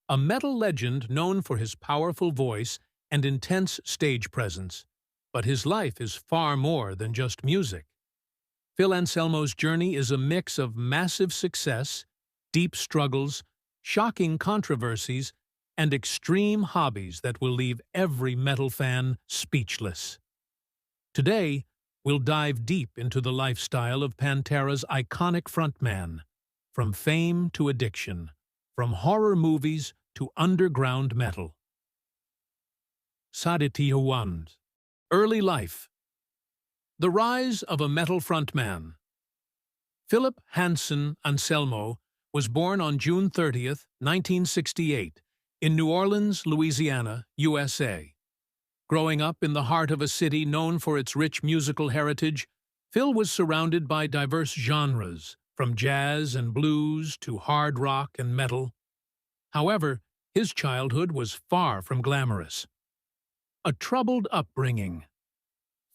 a metal legend known for his powerful voice and intense stage presence. But his life is far more than just music. Phil Anselmo's journey is a mix of massive success, deep struggles, shocking controversies, and extreme hobbies that will leave every metal fan speechless. Today, we'll dive deep into the lifestyle of Pantera's iconic frontman, from fame to addiction, from horror movies to underground metal. Saditiawand. Early life. The rise of a metal frontman. Philip Hansen Anselmo was born on June 30th, 1968, in New Orleans, Louisiana, USA. Growing up in the heart of a city known for its rich musical heritage, Phil was surrounded by diverse genres, from jazz and blues to hard rock and metal. However, his childhood was far from glamorous. A troubled upbringing.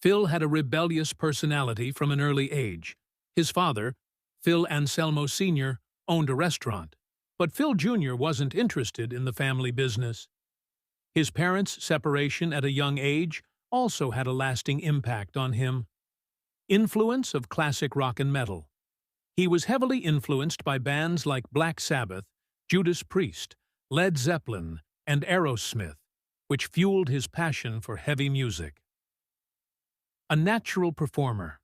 Phil had a rebellious personality from an early age. His father, Phil Anselmo Sr., owned a restaurant, but Phil Jr. wasn't interested in the family business. His parents' separation at a young age also had a lasting impact on him. Influence of classic rock and metal. He was heavily influenced by bands like Black Sabbath, Judas Priest, Led Zeppelin, and Aerosmith, which fueled his passion for heavy music. A natural performer.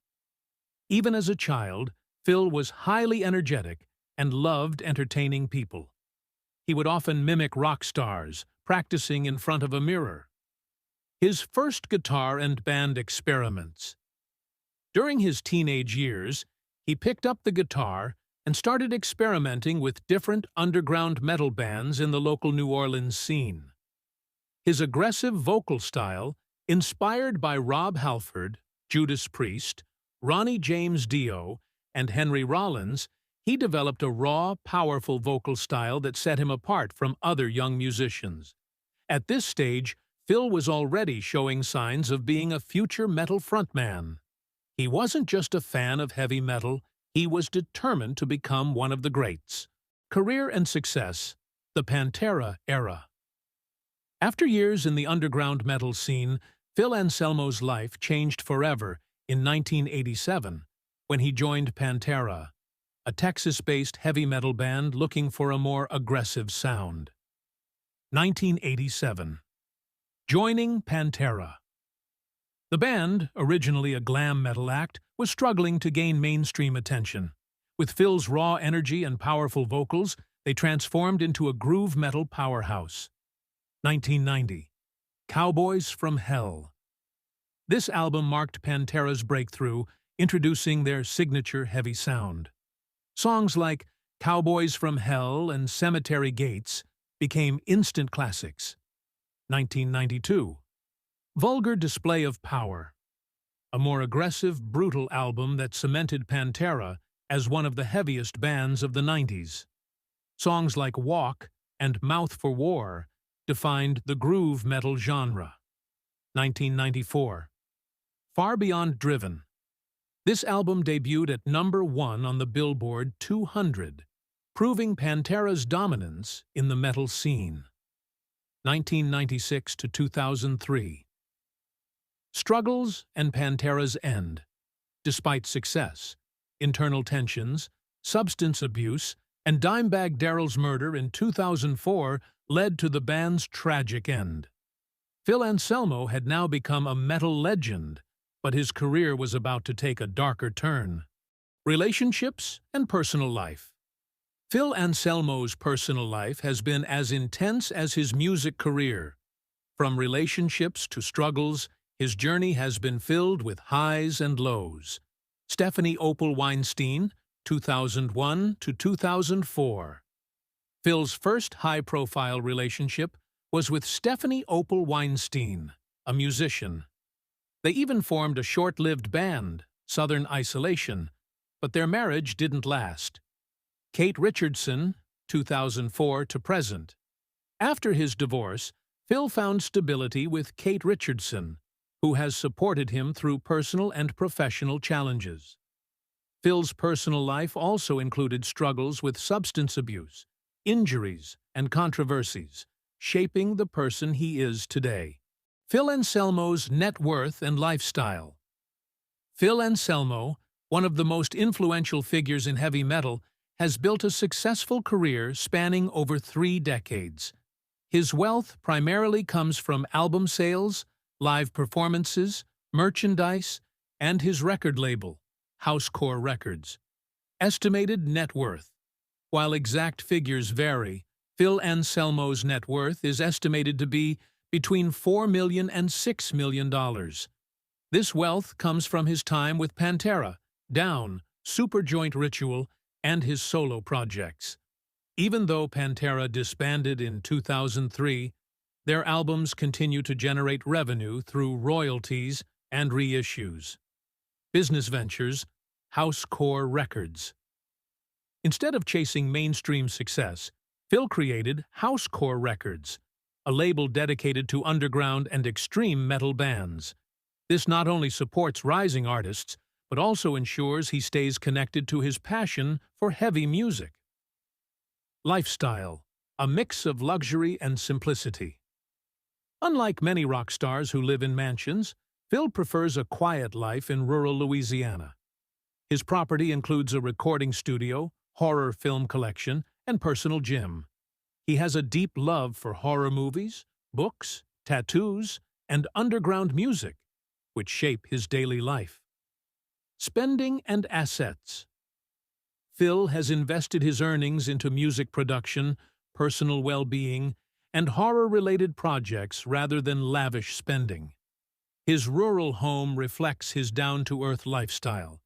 Even as a child, Phil was highly energetic and loved entertaining people. He would often mimic rock stars, practicing in front of a mirror. His first guitar and band experiments. During his teenage years, he picked up the guitar and started experimenting with different underground metal bands in the local New Orleans scene. His aggressive vocal style, inspired by Rob Halford, Judas Priest, Ronnie James Dio, and Henry Rollins, he developed a raw, powerful vocal style that set him apart from other young musicians. At this stage, Phil was already showing signs of being a future metal frontman. He wasn't just a fan of heavy metal, he was determined to become one of the greats. Career and success. The Pantera era. After years in the underground metal scene, Phil Anselmo's life changed forever in 1987, when he joined Pantera, a Texas-based heavy metal band looking for a more aggressive sound. 1987. Joining Pantera. The band, originally a glam metal act, was struggling to gain mainstream attention. With Phil's raw energy and powerful vocals, they transformed into a groove metal powerhouse. 1990. Cowboys from Hell. This album marked Pantera's breakthrough, introducing their signature heavy sound. Songs like Cowboys from Hell and Cemetery Gates became instant classics. 1992. Vulgar Display of Power. A more aggressive, brutal album that cemented Pantera as one of the heaviest bands of the 90s. Songs like Walk and Mouth for War defined the groove metal genre. 1994. Far Beyond Driven. This album debuted at #1 on the Billboard 200, proving Pantera's dominance in the metal scene. 1996 to 2003. Struggles and Pantera's end. Despite success, internal tensions, substance abuse, and Dimebag Darrell's murder in 2004 led to the band's tragic end. Phil Anselmo had now become a metal legend, but his career was about to take a darker turn. Relationships and personal life. Phil Anselmo's personal life has been as intense as his music career. From relationships to struggles, his journey has been filled with highs and lows. Stephanie Opal Weinstein, 2001 to 2004. Phil's first high-profile relationship was with Stephanie Opal Weinstein, a musician. They even formed a short-lived band, Southern Isolation, but their marriage didn't last. Kate Richardson, 2004 to present. After his divorce, Phil found stability with Kate Richardson, who has supported him through personal and professional challenges. Phil's personal life also included struggles with substance abuse. injuries, and controversies, shaping the person he is today. Phil Anselmo's net worth and lifestyle. Phil Anselmo, one of the most influential figures in heavy metal, has built a successful career spanning over 3 decades. His wealth primarily comes from album sales, live performances, merchandise, and his record label, Housecore Records. Estimated net worth. While exact figures vary, Phil Anselmo's net worth is estimated to be between $4 million and $6 million. This wealth comes from his time with Pantera, Down, Superjoint Ritual, and his solo projects. Even though Pantera disbanded in 2003, their albums continue to generate revenue through royalties and reissues. Business ventures, Housecore Records. Instead of chasing mainstream success, Phil created Housecore Records, a label dedicated to underground and extreme metal bands. This not only supports rising artists, but also ensures he stays connected to his passion for heavy music. Lifestyle, a mix of luxury and simplicity. Unlike many rock stars who live in mansions, Phil prefers a quiet life in rural Louisiana. His property includes a recording studio, horror film collection, and personal gym. He has a deep love for horror movies, books, tattoos, and underground music, which shape his daily life. Spending and assets. Phil has invested his earnings into music production, personal well-being, and horror-related projects rather than lavish spending. His rural home reflects his down-to-earth lifestyle,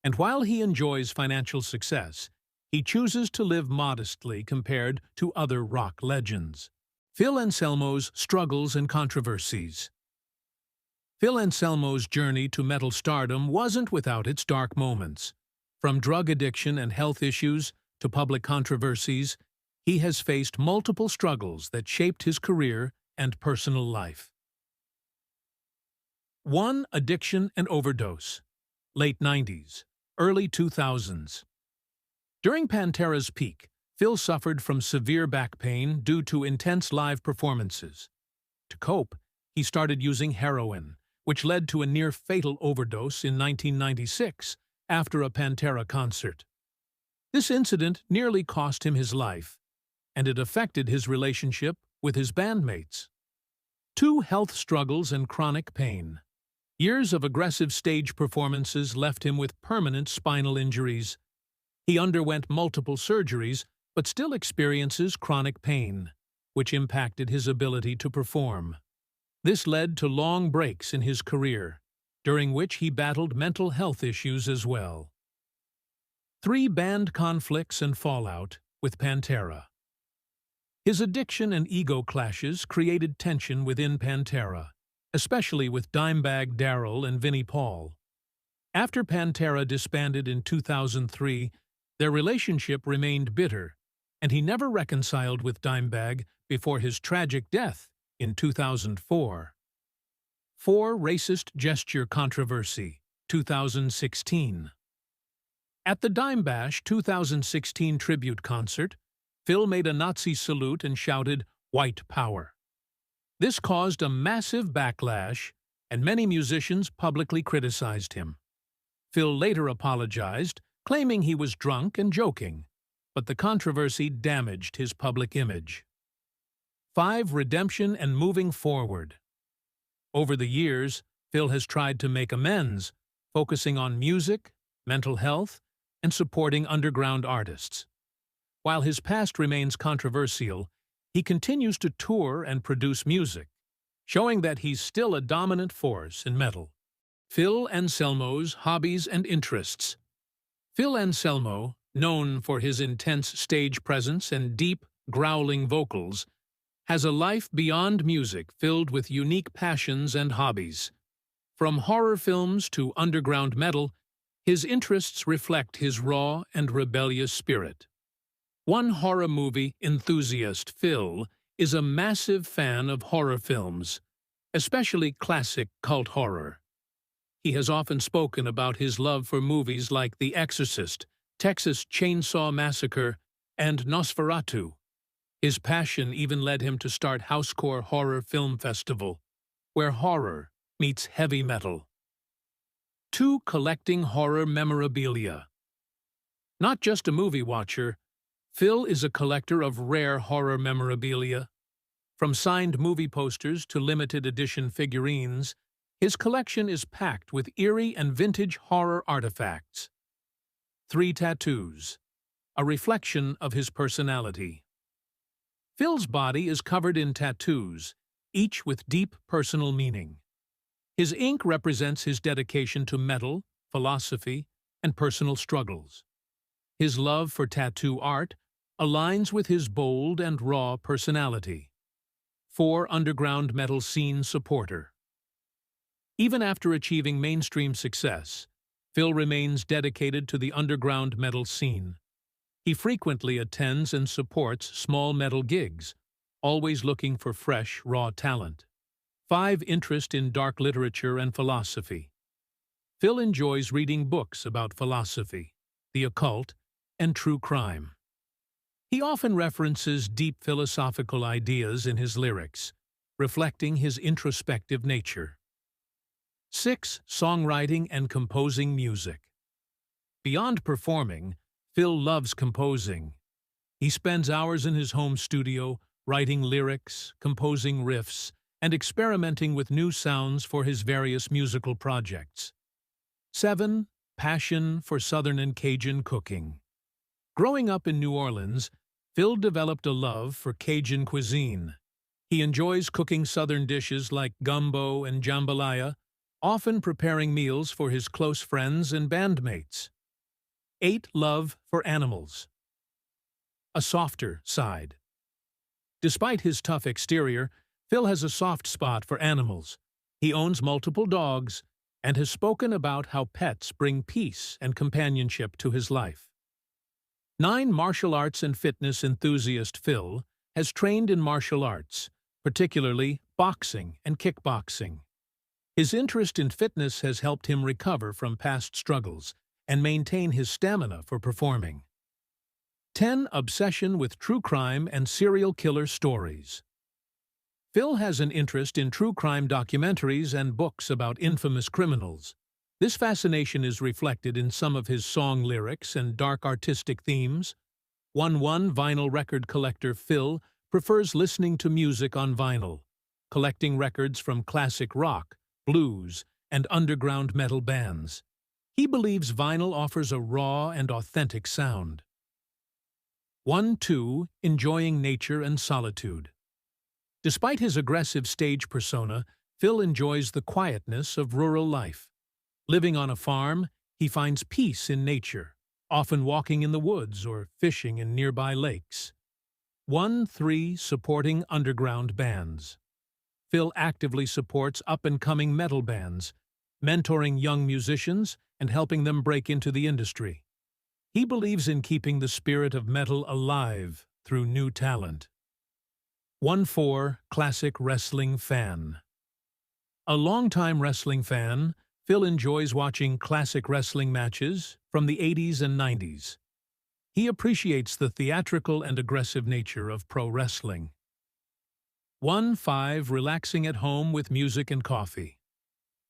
and while he enjoys financial success, he chooses to live modestly compared to other rock legends. Phil Anselmo's struggles and controversies. Phil Anselmo's journey to metal stardom wasn't without its dark moments. From drug addiction and health issues to public controversies, he has faced multiple struggles that shaped his career and personal life. 1. Addiction and overdose. Late 90s, early 2000s. During Pantera's peak, Phil suffered from severe back pain due to intense live performances. To cope, he started using heroin, which led to a near-fatal overdose in 1996 after a Pantera concert. This incident nearly cost him his life, and it affected his relationship with his bandmates. 2. Health struggles and chronic pain. Years of aggressive stage performances left him with permanent spinal injuries. He underwent multiple surgeries, but still experiences chronic pain, which impacted his ability to perform. This led to long breaks in his career, during which he battled mental health issues as well. 3. Band conflicts and fallout with Pantera. His addiction and ego clashes created tension within Pantera, especially with Dimebag Darrell and Vinnie Paul. After Pantera disbanded in 2003, their relationship remained bitter, and he never reconciled with Dimebag before his tragic death in 2004. 4. Racist gesture controversy, 2016. At the Dimebash 2016 tribute concert, Phil made a Nazi salute and shouted, "White Power." This caused a massive backlash, and many musicians publicly criticized him. Phil later apologized, claiming he was drunk and joking, but the controversy damaged his public image. 5. Redemption and moving forward. Over the years, Phil has tried to make amends, focusing on music, mental health, and supporting underground artists. While his past remains controversial, he continues to tour and produce music, showing that he's still a dominant force in metal. Phil Anselmo's Hobbies and Interests. Phil Anselmo, known for his intense stage presence and deep, growling vocals, has a life beyond music filled with unique passions and hobbies. From horror films to underground metal, his interests reflect his raw and rebellious spirit. One horror movie enthusiast, Phil, is a massive fan of horror films, especially classic cult horror. He has often spoken about his love for movies like The Exorcist, Texas Chainsaw Massacre, and Nosferatu, His passion even led him to start Housecore Horror Film Festival, where horror meets heavy metal. 2. Collecting horror memorabilia. Not just a movie watcher, Phil is a collector of rare horror memorabilia. From signed movie posters to limited edition figurines, his collection is packed with eerie and vintage horror artifacts. 3. Tattoos, a reflection of his personality. Phil's body is covered in tattoos, each with deep personal meaning. His ink represents his dedication to metal, philosophy, and personal struggles. His love for tattoo art aligns with his bold and raw personality. 4. Underground metal scene supporter. Even after achieving mainstream success, Phil remains dedicated to the underground metal scene. He frequently attends and supports small metal gigs, always looking for fresh, raw talent. 5. Interest in dark literature and philosophy. Phil enjoys reading books about philosophy, the occult, and true crime. He often references deep philosophical ideas in his lyrics, reflecting his introspective nature. 6. Songwriting and composing music. Beyond performing, Phil loves composing. He spends hours in his home studio, writing lyrics, composing riffs, and experimenting with new sounds for his various musical projects. 7. Passion for Southern and Cajun cooking. Growing up in New Orleans, Phil developed a love for Cajun cuisine. He enjoys cooking Southern dishes like gumbo and jambalaya, often preparing meals for his close friends and bandmates. 8. Love for animals. A softer side. Despite his tough exterior, Phil has a soft spot for animals. He owns multiple dogs and has spoken about how pets bring peace and companionship to his life. 9. Martial arts and fitness enthusiast Phil has trained in martial arts, particularly boxing and kickboxing. His interest in fitness has helped him recover from past struggles and maintain his stamina for performing. 10. Obsession with true crime and serial killer stories. Phil has an interest in true crime documentaries and books about infamous criminals. This fascination is reflected in some of his song lyrics and dark artistic themes. 1. Vinyl record collector Phil prefers listening to music on vinyl, collecting records from classic rock, blues, and underground metal bands. He believes vinyl offers a raw and authentic sound. 2. Enjoying nature and solitude. Despite his aggressive stage persona, Phil enjoys the quietness of rural life. Living on a farm, he finds peace in nature, often walking in the woods or fishing in nearby lakes. 3. Supporting underground bands. Phil actively supports up-and-coming metal bands, mentoring young musicians and helping them break into the industry. He believes in keeping the spirit of metal alive through new talent. 4. Classic wrestling fan. A longtime wrestling fan, Phil enjoys watching classic wrestling matches from the 80s and 90s. He appreciates the theatrical and aggressive nature of pro wrestling. 5. Relaxing at home with music and coffee.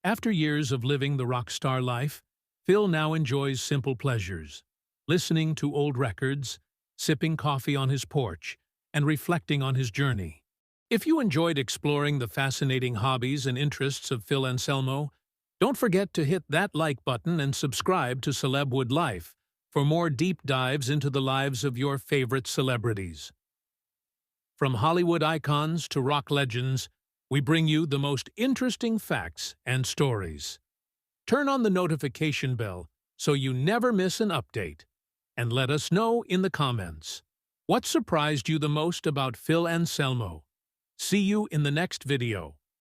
After years of living the rock star life, Phil now enjoys simple pleasures, listening to old records, sipping coffee on his porch, and reflecting on his journey. If you enjoyed exploring the fascinating hobbies and interests of Phil Anselmo, don't forget to hit that like button and subscribe to Celebwood Life for more deep dives into the lives of your favorite celebrities. From Hollywood icons to rock legends, we bring you the most interesting facts and stories. Turn on the notification bell so you never miss an update, and let us know in the comments. What surprised you the most about Phil Anselmo? See you in the next video.